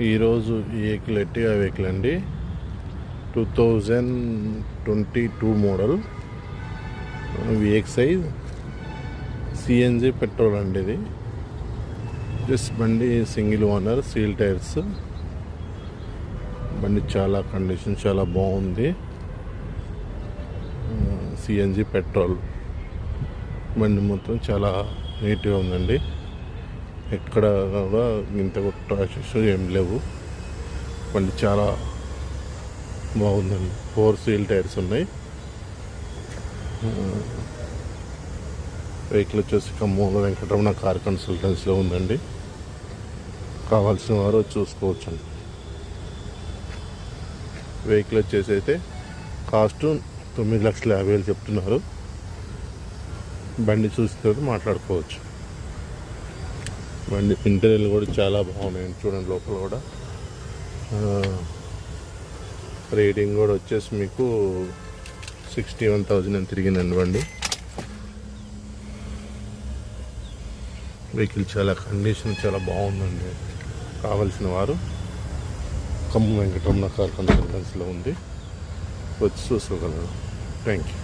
ఈరోజు ఈ vehicle ఎట్టిగా vehicle అండి, 2022 మోడల్ విఎక్స్ఐ సిఎన్జి పెట్రోల్ అండి. ఇది జస్ట్ బండి సింగిల్ ఓనర్, సీల్ టైర్స్. బండి చాలా కండిషన్ చాలా బాగుంది. సిఎన్జి పెట్రోల్ బండి మొత్తం చాలా నీట్గా ఉందండి. ఎక్కడ కూడా ఇంత ట్రాషెస్ ఏం లేవు. బండి చాలా బాగుందండి. 4 సీల్ టైర్స్ ఉన్నాయి. వెహికల్ వచ్చేసి ఖమ్మంలో వెంకటరమణ కార్ కన్సల్టెన్సీలో ఉందండి. కావాల్సిన వారు చూసుకోవచ్చండి. వెహికల్ వచ్చేసి అయితే కాస్ట్ 9,50,000 చెప్తున్నారు. బండి చూసిన తర్వాత మాట్లాడుకోవచ్చు. బండి ఇంటీరియర్లు కూడా చాలా బాగున్నాయండి. చూడండి, లోపల కూడా రేటింగ్ కూడా వచ్చేసి మీకు 61,000 అని తిరిగిందండి బండి. వెహికల్ చాలా కండిషన్ చాలా బాగుందండి. కావలసిన వారు ఖమ్మం వెంకటరమణ కార్ కన్సల్టెన్సీలో ఉంది, వచ్చి చూసుకోగలరు. Thank you.